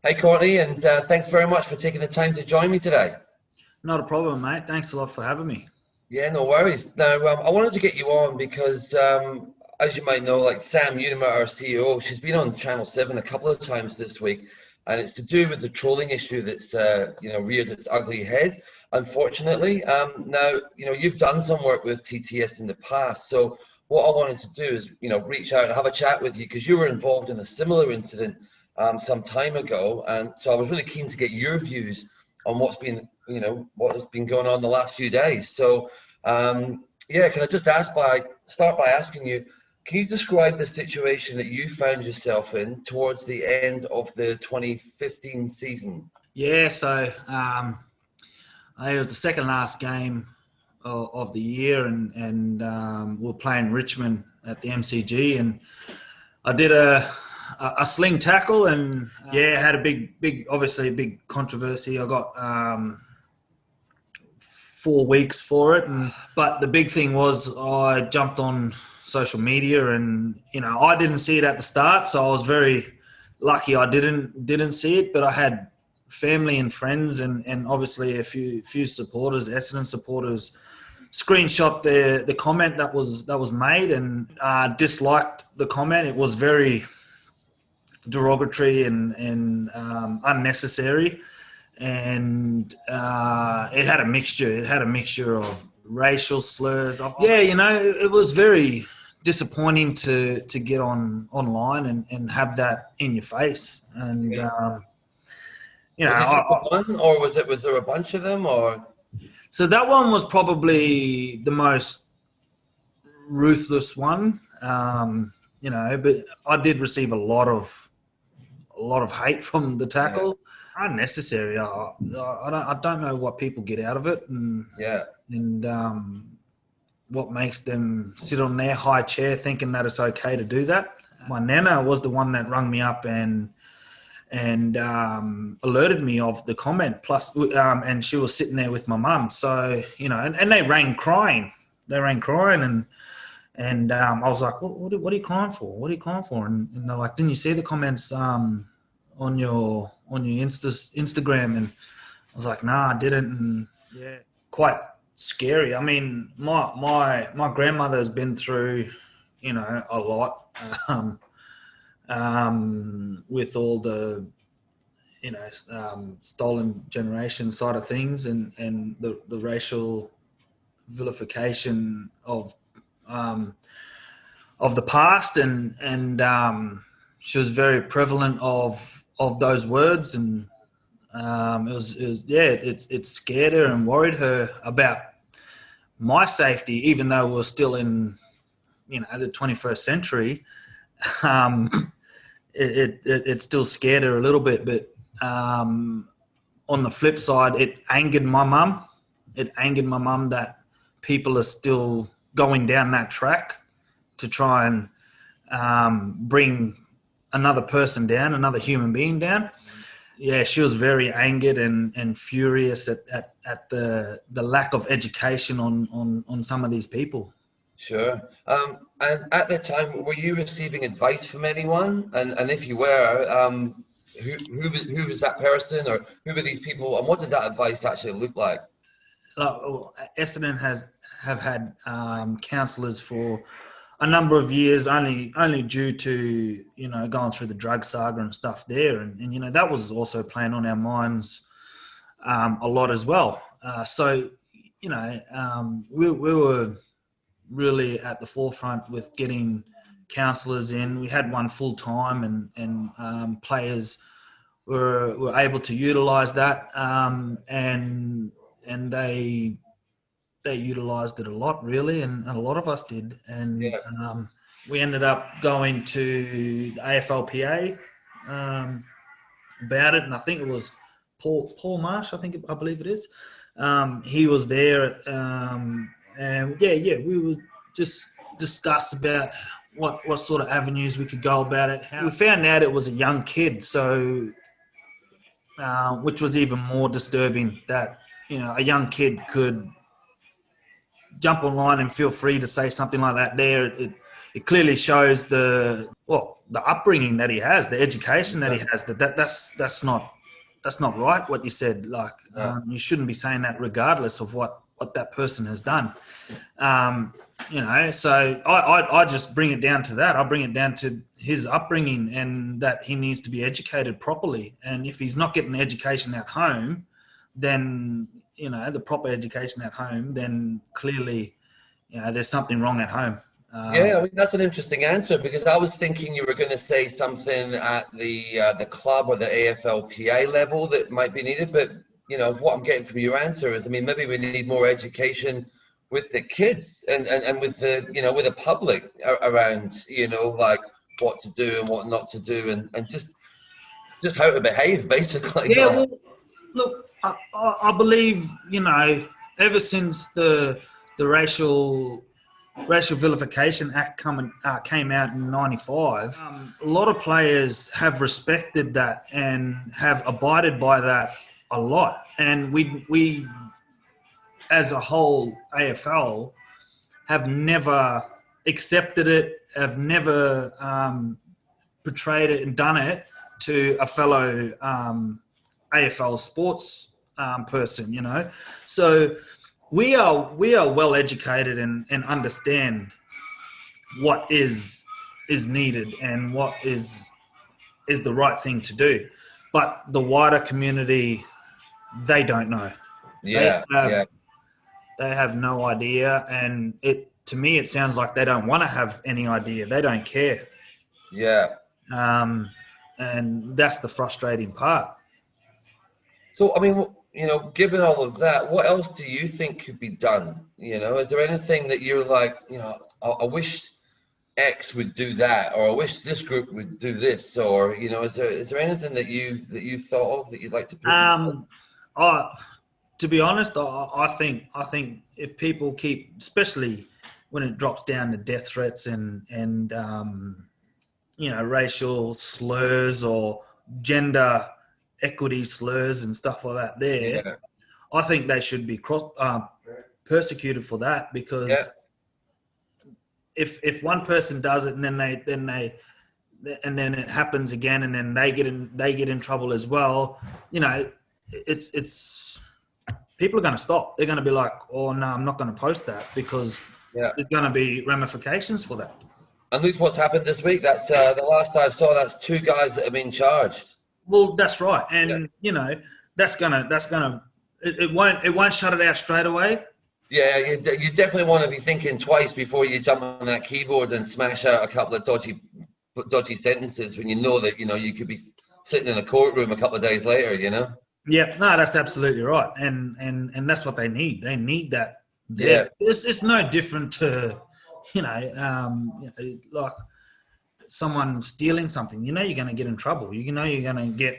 Hey, Courtney, and thanks very much for taking the time to join me today. Not a problem, mate. Thanks a lot for having me. Yeah, no worries. Now, I wanted to get you on because, as you might know, like Sam Unima, our CEO, she's been on Channel 7 a couple of times this week, and it's to do with the trolling issue that's, reared its ugly head, unfortunately. Now, you've done some work with TTS in the past, so what I wanted to do is, reach out and have a chat with you because you were involved in a similar incident some time ago, and so I was really keen to get your views on what has been going on the last few days. So, can I just start by asking you, can you describe the situation that you found yourself in towards the end of the 2015 season? Yeah, so it was the second last game of the year, and we were playing Richmond at the MCG, and I did a sling tackle, and had a big, obviously a big controversy. I got 4 weeks for it, but the big thing was I jumped on social media, and I didn't see it at the start, so I was very lucky I didn't see it. But I had family and friends, and obviously a few supporters, Essendon supporters, screenshot the comment that was made, and disliked the comment. It was very derogatory and unnecessary, and it had a mixture of racial slurs. It was very disappointing to get online and have that in your face. And was it just one, or was there a bunch of them, or? So that one was probably the most ruthless one, but I did receive a lot of hate from the tackle. Unnecessary. I don't know what people get out of it, and what makes them sit on their high chair thinking that it's okay to do that. My nana was the one that rang me up and alerted me of the comment. Plus, and she was sitting there with my mum. So and they rang crying. And I was like, what are you crying for? What are you crying for? And they're like, didn't you see the comments on your Instagram? And I was like, nah, I didn't. And quite scary. I mean, my grandmother's been through, a lot with all the, stolen generation side of things, and the racial vilification of the past, and she was very prevalent of those words, and it scared her and worried her about my safety, even though we're still in the 21st century. It still scared her a little bit, but on the flip side, it angered my mum. That people are still going down that track to try and bring another person down, another human being down. Yeah, she was very angered and furious at the lack of education on some of these people. Sure. And at the time, were you receiving advice from anyone? And if you were, who was that person, or who were these people, and what did that advice actually look like? Essendon have had counsellors for a number of years, only due to going through the drug saga and stuff there, and that was also playing on our minds a lot as well. So we were really at the forefront with getting counsellors in. We had one full time, and players were able to utilise that, and they utilised it a lot, really, and a lot of us did. And we ended up going to the AFLPA about it, and I think it was Paul Marsh, I believe it is. He was there, and we would just discuss about what sort of avenues we could go about it. We found out it was a young kid, so which was even more disturbing, that a young kid could jump online and feel free to say something like that there. it clearly shows the upbringing that he has, the education that he has. That's not right. What you said, like you shouldn't be saying that regardless of what that person has done. So I just bring it down to that. I bring it down to his upbringing and that he needs to be educated properly. And if he's not getting education at home, then, the proper education at home, then clearly, there's something wrong at home. Yeah, I mean, that's an interesting answer, because I was thinking you were going to say something at the club or the AFLPA level that might be needed. But, what I'm getting from your answer is, I mean, maybe we need more education with the kids and with the, with the public around, like what to do and what not to do, and just how to behave, basically. Yeah, well, look, I believe, ever since the Racial Vilification Act came out in '95, a lot of players have respected that and have abided by that a lot. And we as a whole, AFL, have never accepted it, have never portrayed it and done it to a fellow AFL sports person, So we are well educated and understand what is needed and what is the right thing to do. But the wider community, they don't know. They have no idea, and to me it sounds like they don't want to have any idea. They don't care. Yeah. And that's the frustrating part. So, I mean, given all of that, what else do you think could be done? Is there anything that you're like, I wish X would do that, or I wish this group would do this, or is there anything that you thought of that you'd like to put? To be honest, I think if people keep, especially when it drops down to death threats and racial slurs or gender equity slurs and stuff like that there, I think they should be persecuted for that, because if one person does it and then it happens again and then they get in trouble as well, it's people are going to stop. They're going to be like, oh no, I'm not going to post that, because there's going to be ramifications for that. And look what's happened this week. That's the last I saw. That's 2 guys that have been charged. Well, that's right, and that's gonna. It won't shut it out straight away. Yeah, you definitely want to be thinking twice before you jump on that keyboard and smash out a couple of dodgy sentences when you know that you could be sitting in a courtroom a couple of days later. Yeah, no, that's absolutely right, and that's what they need. They need that. There. Yeah, it's no different to like someone stealing something. You're going to get in trouble. You're going to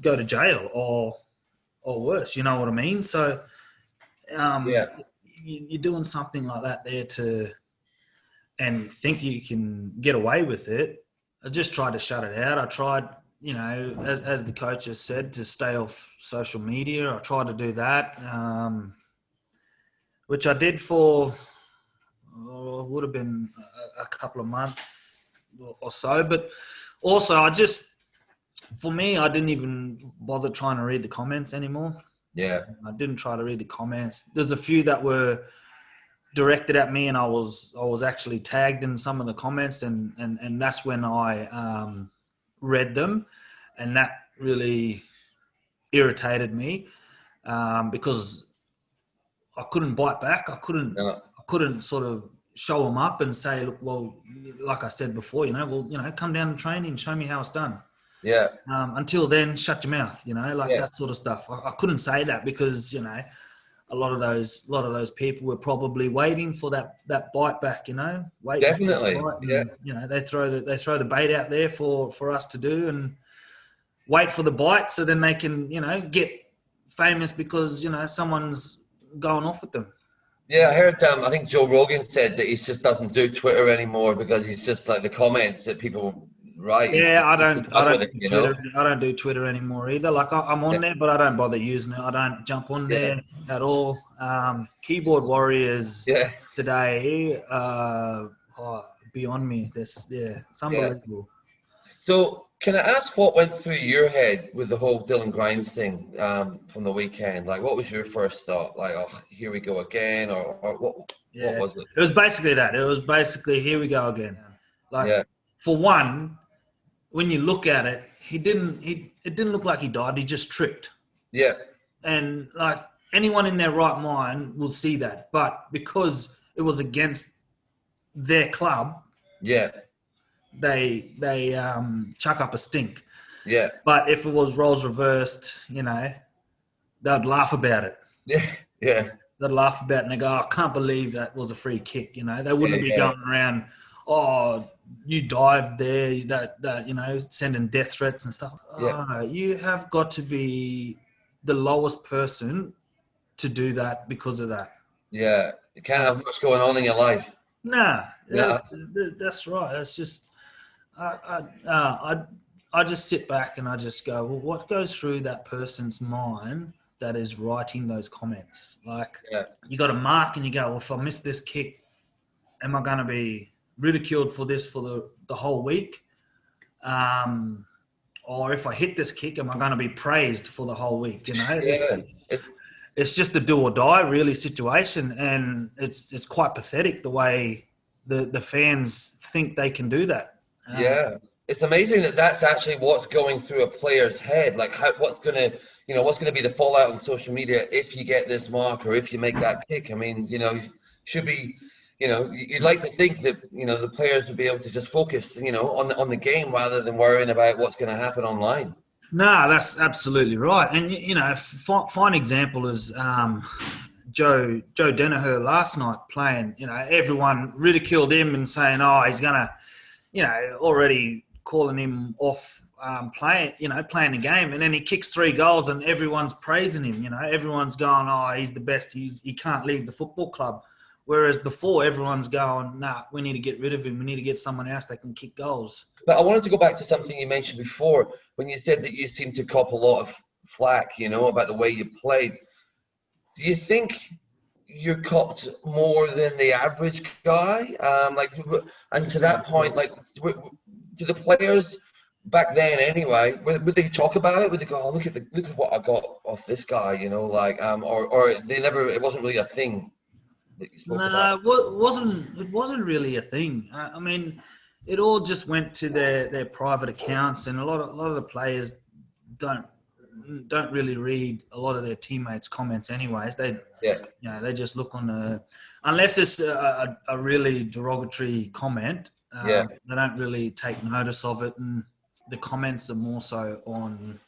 go to jail or worse. You know what I mean? So you're doing something like that there and think you can get away with it. I just tried to shut it out. I tried, as the coach has said, to stay off social media. I tried to do that, which I did for would have been a couple of months or so. But also, for me, I didn't even bother trying to read the comments anymore. Yeah. I didn't try to read the comments. There's a few that were directed at me, and I was actually tagged in some of the comments, and that's when I read them, and that really irritated me because I couldn't bite back. I couldn't sort of show them up and say, look, well, like I said before, come down to training, show me how it's done. Yeah. Until then, shut your mouth, that sort of stuff. I couldn't say that because, a lot of those people were probably waiting for that bite back, waiting. Definitely. And, they throw the bait out there for us to do and wait for the bite, so then they can, get famous because, someone's going off with them. Yeah, I heard. I think Joe Rogan said that he just doesn't do Twitter anymore because he's just like the comments that people write. Yeah, I don't do Twitter anymore either. Like I'm on there, but I don't bother using it. I don't jump on there at all. Keyboard Warriors today, beyond me. It's unbelievable. So can I ask what went through your head with the whole Dylan Grimes thing from the weekend? Like, what was your first thought? Like, oh, here we go again, or what was it? It was basically that. It was basically, here we go again. Like, for one, when you look at it, it didn't look like he died. He just tripped. Yeah. And like anyone in their right mind will see that. But because it was against their club, they chuck up a stink. Yeah. But if it was roles reversed, you know, they'd laugh about it. Yeah. They'd laugh about it and they go, I can't believe that was a free kick. You know, they wouldn't be going around, oh, you dived there, that you know, sending death threats and stuff. Oh, you have got to be the lowest person to do that because of that. Yeah. You can't have much going on in your life. Nah. That's right. It's just, I just sit back and I just go, well, what goes through that person's mind that is writing those comments? Like, you got a mark and you go, well, if I miss this kick, am I going to be ridiculed for this for the whole week? Or if I hit this kick, am I going to be praised for the whole week? You know, it's just a do or die really situation, and it's quite pathetic the way the fans think they can do that. It's amazing that that's actually what's going through a player's head. Like, what's going to be the fallout on social media if you get this mark or if you make that kick? I mean, you know, you should be. You know, you'd like to think that, you know, the players would be able to just focus, you know, on the game rather than worrying about what's going to happen online. No, that's absolutely right. And, you know, fine example is Joe Danaher last night playing. You know, everyone ridiculed him and saying, oh, he's going to, you know, already calling him off playing the game. And then he kicks 3 goals and everyone's praising him. You know, everyone's going, oh, he's the best. He can't leave the football club. Whereas before, everyone's going, nah, we need to get rid of him. We need to get someone else that can kick goals. But I wanted to go back to something you mentioned before when you said that you seem to cop a lot of flack, you know, about the way you played. Do you think you're copped more than the average guy? And to that point, like, do the players back then anyway, would they talk about it? Would they go, oh, look at what I got off this guy, you know, like, or they never, it wasn't really a thing? No, it wasn't really a thing. I mean, it all just went to their private accounts, and a lot of the players don't really read a lot of their teammates' comments, anyways. They they just look on unless it's a really derogatory comment. They don't really take notice of it, and the comments are more so on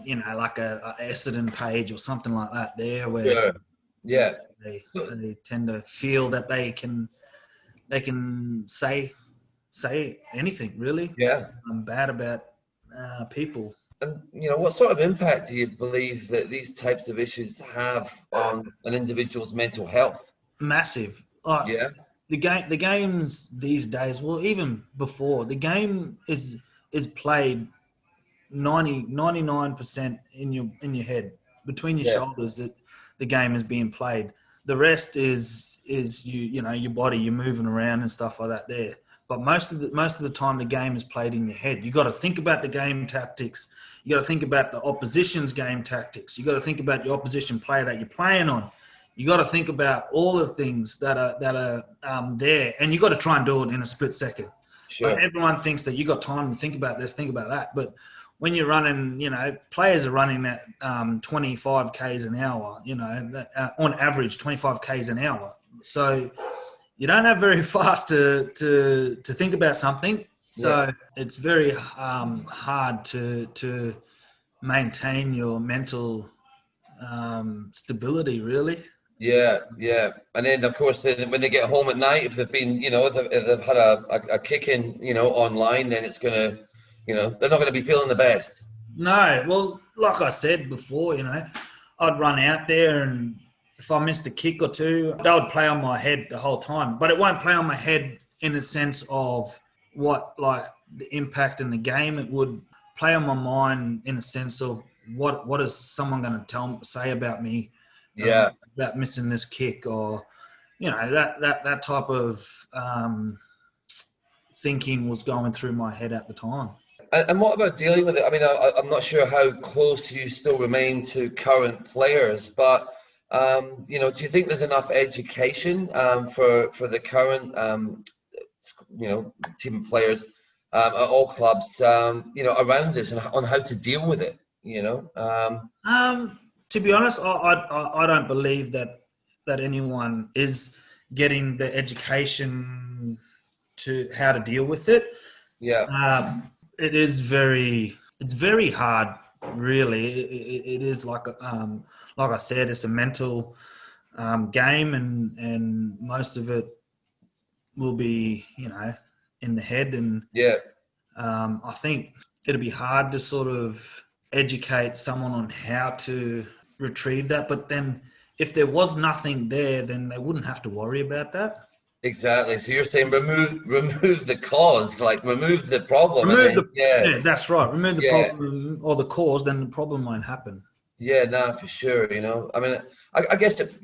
you know, like a Essendon page or something like that. There where they tend to feel that they can say anything really bad about people. And, you know, what sort of impact do you believe that these types of issues have on an individual's mental health? Massive. The games these days, well, even before, the game is played 99% in your head, between your shoulders. That the game is being played. The rest is you know, your body, you're moving around and stuff like that there. But most of the time, the game is played in your head. You got to think about the game tactics. You got to think about the opposition's game tactics. You got to think about your opposition player that you're playing on. You got to think about all the things that are there, and you got to try and do it in a split second. Sure. But everyone thinks that you got time to think about this, think about that. But when you're running, you know, players are running at 25 Ks an hour, you know, on average 25 Ks an hour. So you don't have very fast to think about something. So it's very hard to maintain your mental stability, really. Yeah. And then, of course, when they get home at night, if they've been, you know, if they've had a kick in, you know, online, then it's going to, you know, they're not going to be feeling the best. No, well, like I said before, you know, I'd run out there and if I missed a kick or two, that would play on my head the whole time. But it won't play on my head in the sense of what, like, the impact in the game. It would play on my mind in a sense of what is someone going to say about me about missing this kick, or, that type of thinking was going through my head at the time. And what about dealing with it? I mean, I'm not sure how close you still remain to current players, but do you think there's enough education for the current team of players at all clubs, around this and on how to deal with it? To be honest, I don't believe that anyone is getting the education to how to deal with it. Yeah. It's very hard, really. It is like I said, it's a mental game, and most of it will be, in the head. And yeah, I think it'll be hard to sort of educate someone on how to retrieve that. But then if there was nothing there, then they wouldn't have to worry about that. Exactly. So you're saying remove the cause, like remove the problem. Yeah, that's right. Remove the problem or the cause, then the problem won't happen. Yeah, no, for sure. I mean, I guess if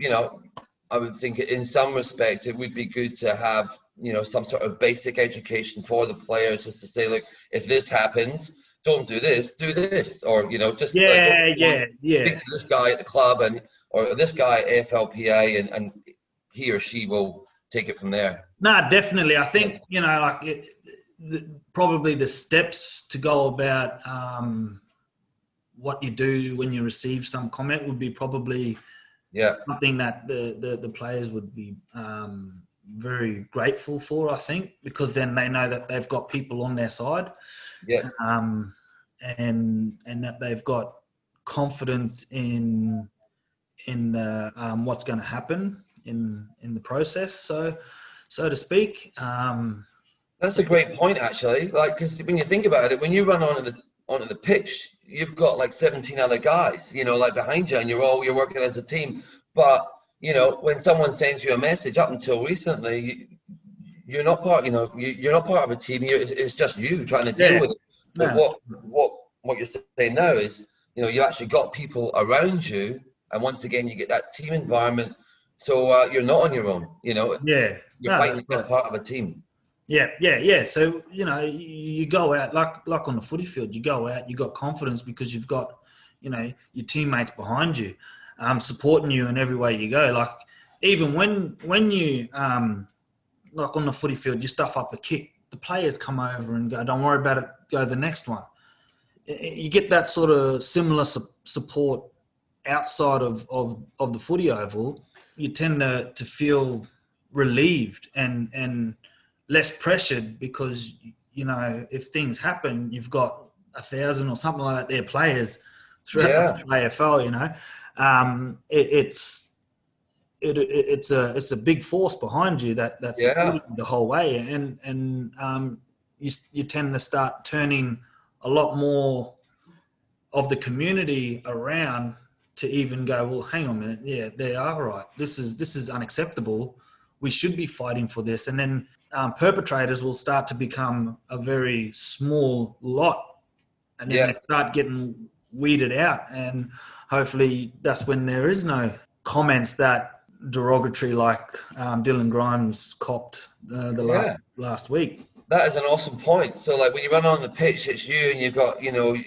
I would think in some respects it would be good to have some sort of basic education for the players, just to say, look, if this happens, don't do this, do this, or just speak to this guy at the club or this guy at AFLPA, and he or she will take it from there. No, definitely. I think probably the steps to go about what you do when you receive some comment would be probably something that the players would be very grateful for, I think, because then they know that they've got people on their side, and that they've got confidence in what's going to happen in the process, so to speak. That's a great point, actually. Like, because when you think about it, when you run onto the pitch, you've got like 17 other guys, like behind you, and you're working as a team. But when someone sends you a message, up until recently, you're not part. You're not part of a team. It's just you trying to deal with it. But what you're saying now is, you actually got people around you, and once again, you get that team environment. So you're not on your own. You're fighting as part of a team. Yeah. So you go out like on the footy field. You go out. You got confidence because you've got your teammates behind you, supporting you in every way you go. Like even when you like on the footy field, you stuff up a kick. The players come over and go, "Don't worry about it. Go the next one." You get that sort of similar support outside of the footy oval. You tend to feel relieved and less pressured because, if things happen, you've got 1,000 or something like that, their players throughout the AFL, it's a big force behind you that's supporting the whole way. And you tend to start turning a lot more of the community around to even go, well, hang on a minute. Yeah, they are right. This is unacceptable. We should be fighting for this. And then perpetrators will start to become a very small lot, and then they start getting weeded out. And hopefully that's when there is no comments that derogatory like Dylan Grimes copped last week. That is an awesome point. So like when you run on the pitch, it's you, and you've got your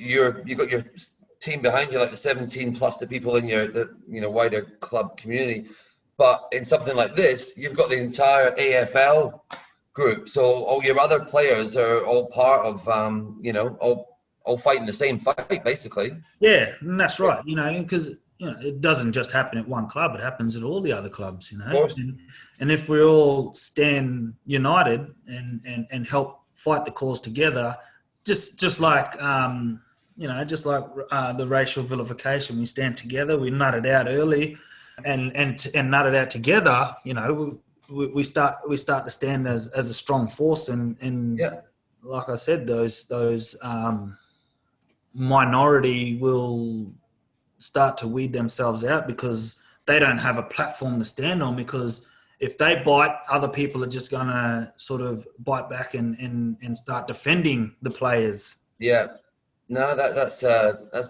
team behind you, like the 17 plus the people in your wider club community. But in something like this, you've got the entire AFL group. So all your other players are all part of all fighting the same fight, basically. Yeah, and that's right. Because it doesn't just happen at one club; it happens at all the other clubs. Of course. And if we all stand united and help fight the cause together, just like the racial vilification, we stand together, we nut it out early, and nut it out together. We start to stand as a strong force, and like I said, those minority will start to weed themselves out because they don't have a platform to stand on, because if they bite, other people are just going to sort of bite back and start defending the players. Yeah. No, that's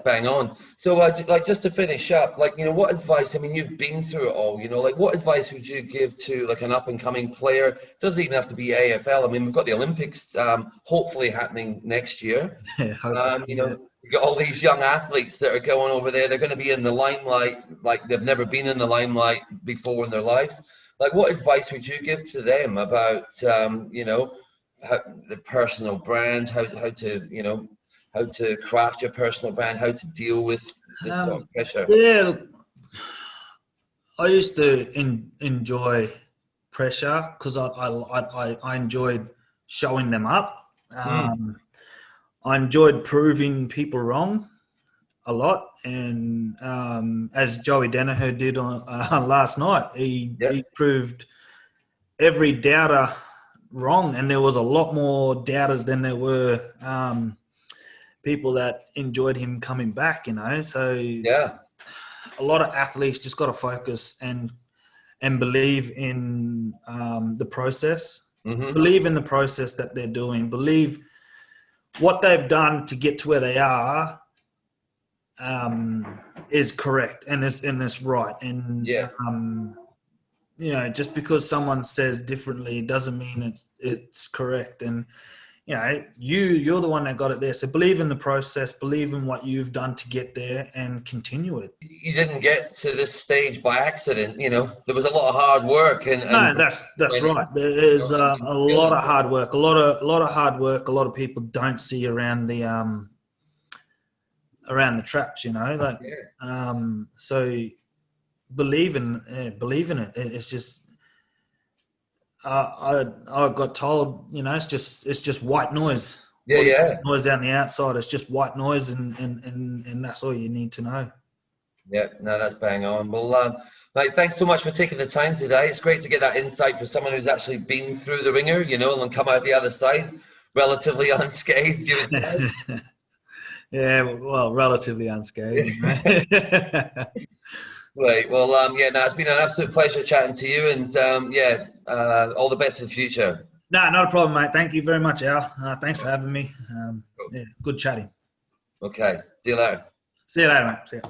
bang on. So, like, just to finish up, like, what advice? I mean, you've been through it all. Like, what advice would you give to like an up and coming player? It doesn't even have to be AFL. I mean, we've got the Olympics, hopefully happening next year. Yeah, hopefully, yeah. You've got all these young athletes that are going over there. They're going to be in the limelight like they've never been in the limelight before in their lives. Like, what advice would you give to them about, the personal brand, how to, how to craft your personal brand, how to deal with this sort of pressure? Yeah, I used to enjoy pressure because I enjoyed showing them up. I enjoyed proving people wrong a lot, and as Joey Danaher did on last night, he proved every doubter wrong, and there was a lot more doubters than there were people that enjoyed him coming back. So a lot of athletes just got to focus and believe in the process, believe in the process that they're doing, believe what they've done to get to where they are is correct and is right. And just because someone says differently doesn't mean it's correct. And you're the one that got it there. So believe in the process, believe in what you've done to get there, and continue it. You didn't get to this stage by accident. There was a lot of hard work. No, that's right. There is a lot of hard work. A lot of hard work. A lot of people don't see around the traps. So believe in it. It's just. I got told, it's just white noise. White noise on the outside. It's just white noise, and that's all you need to know. Yeah, no, that's bang on. Well, mate, thanks so much for taking the time today. It's great to get that insight for someone who's actually been through the ringer, and come out the other side relatively unscathed. You would say. Yeah, well, relatively unscathed. Right. Well, it's been an absolute pleasure chatting to you, and all the best for the future. No, not a problem, mate. Thank you very much, Al. Thanks for having me. Good chatting. Okay. See you later. See you later, mate. See you.